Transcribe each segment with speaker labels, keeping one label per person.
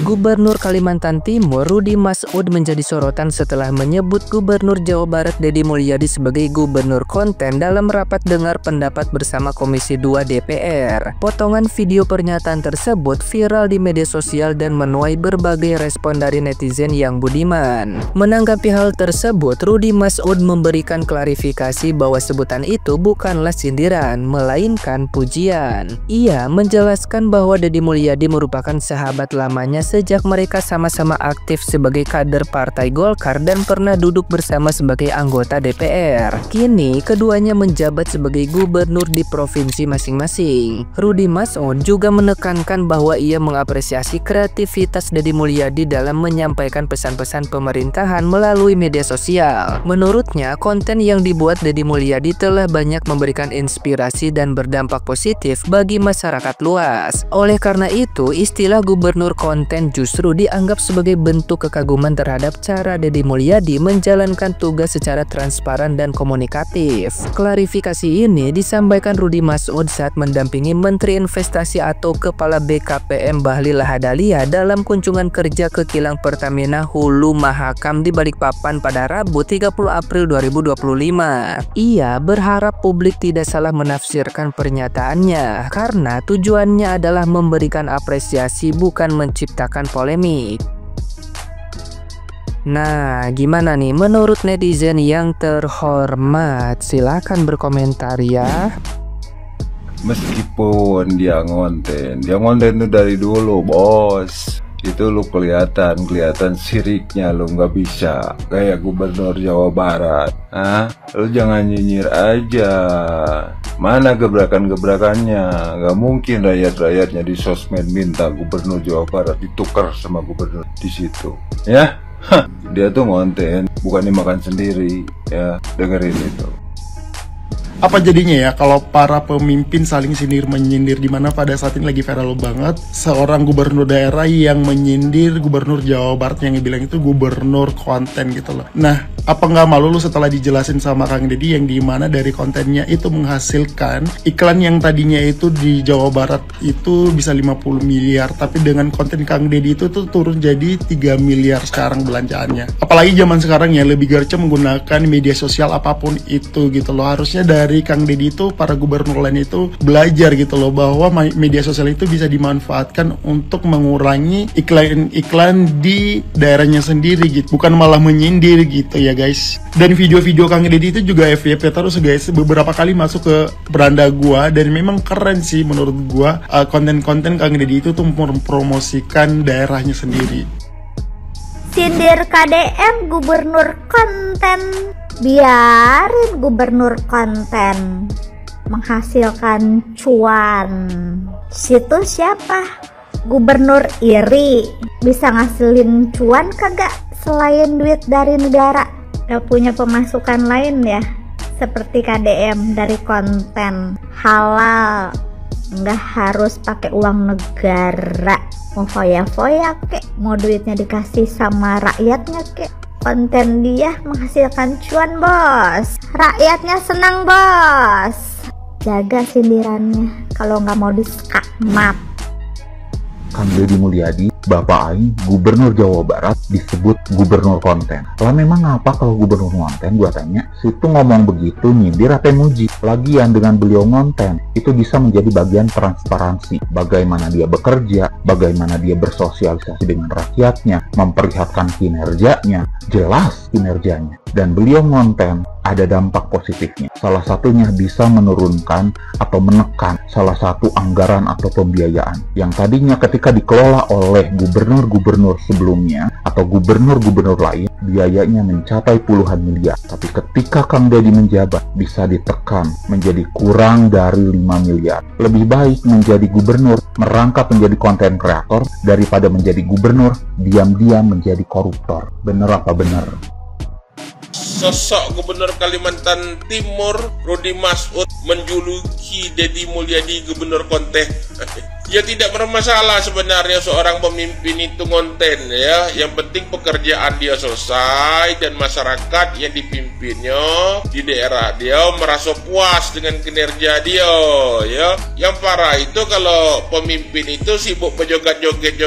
Speaker 1: Gubernur Kalimantan Timur Rudy Masud menjadi sorotan setelah menyebut Gubernur Jawa Barat Deddy Mulyadi sebagai gubernur konten dalam rapat dengar pendapat bersama Komisi 2 DPR. Potongan video pernyataan tersebut viral di media sosial dan menuai berbagai respon dari netizen yang budiman. Menanggapi hal tersebut, Rudy Masud memberikan klarifikasi bahwa sebutan itu bukanlah sindiran, melainkan pujian. Ia menjelaskan bahwa Deddy Mulyadi merupakan sahabat lamanya sejak mereka sama-sama aktif sebagai kader Partai Golkar dan pernah duduk bersama sebagai anggota DPR. Kini keduanya menjabat sebagai gubernur di provinsi masing-masing. Rudy Masud juga menekankan bahwa ia mengapresiasi kreativitas Deddy Mulyadi dalam menyampaikan pesan-pesan pemerintahan melalui media sosial. Menurutnya, konten yang dibuat Deddy Mulyadi telah banyak memberikan inspirasi dan berdampak positif bagi masyarakat luas. Oleh karena itu, istilah gubernur konten justru dianggap sebagai bentuk kekaguman terhadap cara Deddy Mulyadi menjalankan tugas secara transparan dan komunikatif. Klarifikasi ini disampaikan Rudy Masud saat mendampingi Menteri Investasi atau Kepala BKPM Bahlil Lahadalia dalam kunjungan kerja ke kilang Pertamina Hulu Mahakam di Balikpapan pada Rabu 30 April 2025. Ia berharap publik tidak salah menafsirkan pernyataannya karena tujuannya adalah memberikan apresiasi bukan menciptakan polemik. Nah, gimana nih menurut netizen yang terhormat? Silakan berkomentar ya.
Speaker 2: Meskipun dia ngonten itu dari dulu, bos. Itu lu kelihatan siriknya, lu nggak bisa kayak gubernur Jawa Barat. Lu jangan nyinyir aja. Mana gebrakannya? Gak mungkin rakyatnya di sosmed minta gubernur Jawa Barat ditukar sama gubernur di situ, ya. Dia tuh ngonten, bukan dimakan sendiri, ya. Dengerin itu.
Speaker 3: Apa jadinya ya kalau para pemimpin saling sindir menyindir, di mana pada saat ini lagi viral banget seorang gubernur daerah yang menyindir gubernur Jawa Barat yang bilang itu gubernur konten gitu loh. Nah, apa nggak malu lu setelah dijelasin sama Kang Deddy yang dimana dari kontennya itu menghasilkan iklan yang tadinya itu di Jawa Barat itu bisa 50 miliar, tapi dengan konten Kang Deddy itu tuh turun jadi 3 miliar sekarang belanjaannya. Apalagi zaman sekarang ya lebih gercep menggunakan media sosial apapun itu gitu loh. Harusnya dari Kang Deddy itu para gubernur lain itu belajar gitu loh bahwa media sosial itu bisa dimanfaatkan untuk mengurangi iklan-iklan di daerahnya sendiri gitu, bukan malah menyindir gitu ya guys. Dan video-video Kang Deddy itu juga FYP terus guys, beberapa kali masuk ke beranda gua dan memang keren sih menurut gua. Konten-konten Kang Deddy itu tuh mempromosikan daerahnya sendiri.
Speaker 4: Sindir KDM gubernur konten, biarin gubernur konten menghasilkan cuan. Situ siapa? Gubernur iri bisa ngasilin cuan kagak selain duit dari negara? Gak punya pemasukan lain ya seperti KDM dari konten halal, nggak harus pakai uang negara. Mau foya-foya kek, mau duitnya dikasih sama rakyatnya kek, konten dia menghasilkan cuan bos, rakyatnya senang bos. Jaga sindirannya kalau nggak mau diskakmat.
Speaker 5: Kang Deddy Mulyadi, Bapak Aing, Gubernur Jawa Barat, disebut Gubernur Konten. Lah memang apa kalau Gubernur Konten? Gua tanya, situ ngomong begitu nyindir apa muji? Lagian dengan beliau ngonten, itu bisa menjadi bagian transparansi. Bagaimana dia bekerja, bagaimana dia bersosialisasi dengan rakyatnya, memperlihatkan kinerjanya, jelas kinerjanya. Dan beliau ngonten, ada dampak positifnya. Salah satunya bisa menurunkan atau menekan salah satu anggaran atau pembiayaan yang tadinya ketika dikelola oleh gubernur-gubernur sebelumnya atau gubernur-gubernur lain biayanya mencapai puluhan miliar, tapi ketika Kang Deddy menjabat bisa ditekan menjadi kurang dari 5 miliar. Lebih baik menjadi gubernur merangkap menjadi konten kreator daripada menjadi gubernur diam-diam menjadi koruptor. Bener apa bener?
Speaker 6: Sosok Gubernur Kalimantan Timur Rudy Masud menjuluki Deddy Mulyadi gubernur konten. Ya tidak bermasalah sebenarnya seorang pemimpin itu konten ya. Yang penting pekerjaan dia selesai dan masyarakat yang dipimpinnya di daerah dia merasa puas dengan kinerja dia ya. Yang parah itu kalau pemimpin itu sibuk berjoget-joget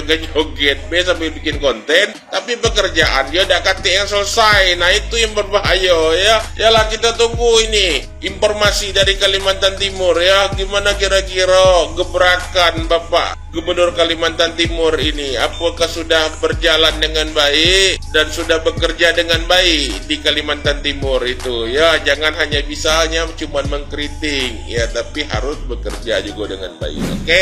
Speaker 6: sambil bikin konten, tapi pekerjaan dia udah kate yang selesai. Nah itu yang berbahaya ya. Yalah kita tunggu ini informasi dari Kalimantan Timur ya. Gimana kira-kira gebrakan Bapak Gubernur Kalimantan Timur ini, apakah sudah berjalan dengan baik dan sudah bekerja dengan baik di Kalimantan Timur itu ya. Jangan hanya bisanya cuma mengkritik ya, tapi harus bekerja juga dengan baik. Oke?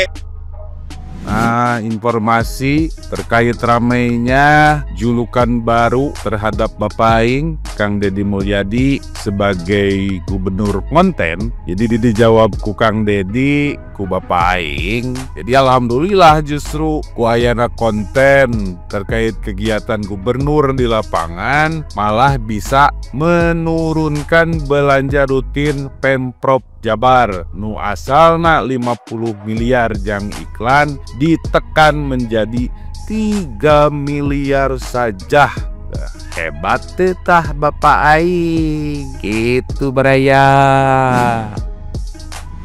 Speaker 7: Nah, informasi terkait ramainya julukan baru terhadap Bapak Aing, Kang Deddy Mulyadi sebagai gubernur konten. Jadi dijawab ku Kang Deddy, ku Bapak Aing. Jadi alhamdulillah justru ku ayana konten terkait kegiatan gubernur di lapangan malah bisa menurunkan belanja rutin Pemprov Jabar nu asalna 50 miliar jang iklan ditekan menjadi 3 miliar saja. Hebat tah Bapak Aing. Gitu beraya.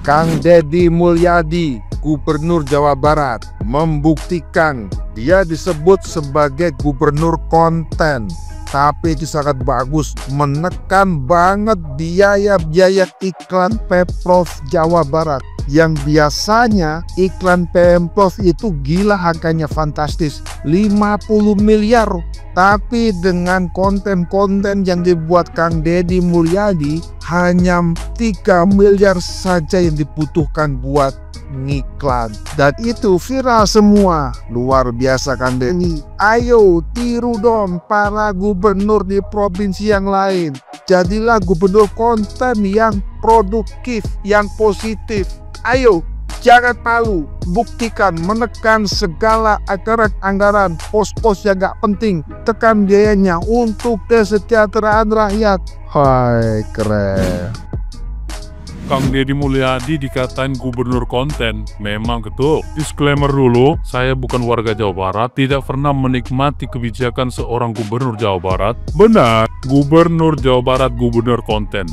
Speaker 8: Kang Deddy Mulyadi, Gubernur Jawa Barat, membuktikan dia disebut sebagai gubernur konten. Tapi itu sangat bagus, menekan banget biaya-biaya iklan Pemprov Jawa Barat. Yang biasanya iklan Pemprov itu gila harganya fantastis, 50 miliar. Tapi dengan konten-konten yang dibuat Kang Deddy Mulyadi, hanya 3 miliar saja yang dibutuhkan buat ngiklan. Dan itu viral semua. Luar biasa Kang Deddy. Ayo tiru dong para gubernur di provinsi yang lain. Jadilah gubernur konten yang produktif, yang positif. Ayo, jangan malu, buktikan, menekan segala anggaran pos-pos yang gak penting, tekan biayanya untuk kesejahteraan rakyat. Hai, keren.
Speaker 7: Kang Deddy Mulyadi dikatain gubernur konten, memang betul. Disclaimer dulu, saya bukan warga Jawa Barat, tidak pernah menikmati kebijakan seorang gubernur Jawa Barat. Benar, gubernur Jawa Barat gubernur konten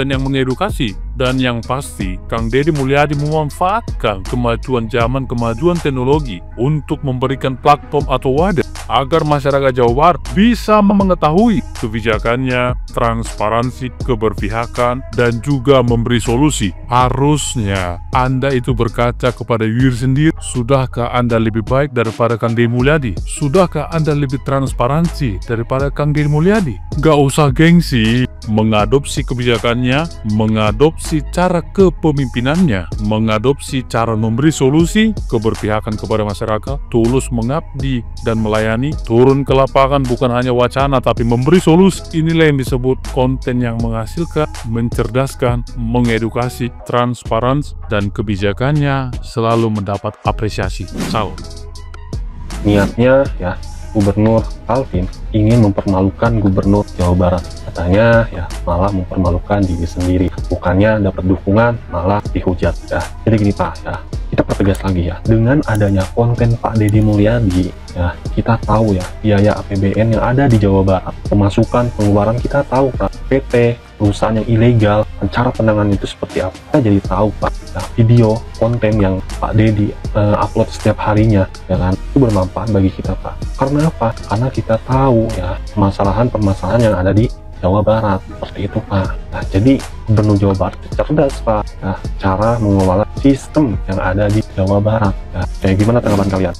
Speaker 7: yang mengedukasi. Dan yang pasti, Kang Deddy Mulyadi memanfaatkan kemajuan zaman, kemajuan teknologi untuk memberikan platform atau wadah agar masyarakat Jawa Barat bisa mengetahui kebijakannya, transparansi, keberpihakan, dan juga memberi solusi. Harusnya Anda itu berkaca kepada diri sendiri. Sudahkah Anda lebih baik daripada Kang Deddy Mulyadi? Sudahkah Anda lebih transparansi daripada Kang Deddy Mulyadi? Gak usah gengsi mengadopsi kebijakannya, mengadopsi cara kepemimpinannya, mengadopsi cara memberi solusi, keberpihakan kepada masyarakat, tulus mengabdi dan melayani, turun ke lapangan bukan hanya wacana tapi memberi solusi. Inilah yang disebut konten yang menghasilkan, mencerdaskan, mengedukasi, transparan, dan kebijakannya selalu mendapat apresiasi. Salam.
Speaker 9: Niatnya ya, Gubernur Kaltim ingin mempermalukan Gubernur Jawa Barat. Katanya ya malah mempermalukan diri sendiri, bukannya dapat dukungan malah dihujat ya. Jadi gini Pak ya, kita pertegas lagi ya, dengan adanya konten Pak Deddy Mulyadi ya, kita tahu ya biaya APBN yang ada di Jawa Barat, pemasukan pengeluaran kita tahu Pak, PT perusahaan yang ilegal, cara penanganan itu seperti apa, kita jadi tahu Pak ya. Video konten yang Pak Deddy upload setiap harinya ya kan, itu bermanfaat bagi kita Pak. Karena apa? Karena kita tahu ya permasalahan yang ada di Jawa Barat, seperti itu Pak. Nah, jadi Gubernur Jawa Barat cerdas Pak, nah, cara mengelola sistem yang ada di Jawa Barat. Nah, kayak gimana tanggapan kalian?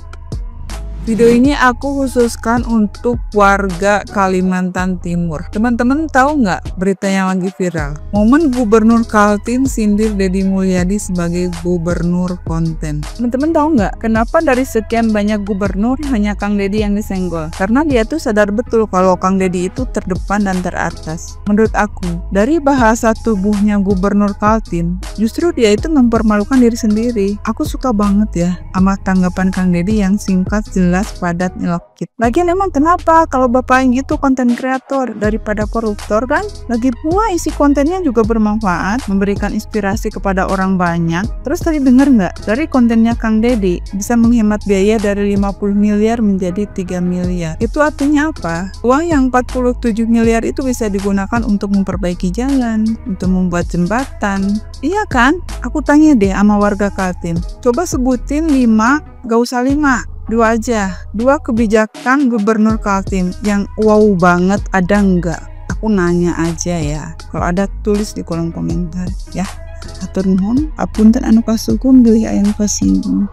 Speaker 10: Video ini aku khususkan untuk warga Kalimantan Timur. Teman-teman tahu nggak berita yang lagi viral? Momen Gubernur Kaltim sindir Deddy Mulyadi sebagai gubernur konten. Teman-teman tahu nggak kenapa dari sekian banyak gubernur hanya Kang Deddy yang disenggol? Karena dia tuh sadar betul kalau Kang Deddy itu terdepan dan teratas. Menurut aku, dari bahasa tubuhnya Gubernur Kaltim, justru dia itu mempermalukan diri sendiri. Aku suka banget ya sama tanggapan Kang Deddy yang singkat, jelas, jelas, padat, nyelekit. Lagian emang kenapa kalau Bapak Aing itu konten kreator daripada koruptor kan? Lagi pula isi kontennya juga bermanfaat, memberikan inspirasi kepada orang banyak. Terus tadi denger nggak? Dari kontennya Kang Deddy bisa menghemat biaya dari 50 miliar menjadi 3 miliar. Itu artinya apa? Uang yang 47 miliar itu bisa digunakan untuk memperbaiki jalan, untuk membuat jembatan. Iya kan? Aku tanya deh sama warga Kaltim. Coba sebutin 5, gak usah 5, 2 aja. 2 kebijakan Gubernur Kaltim yang wow banget, ada nggak? Aku nanya aja ya. Kalau ada tulis di kolom komentar ya. Hatur nuhun, apunten anu kasukum bilih aya nu kasinggung.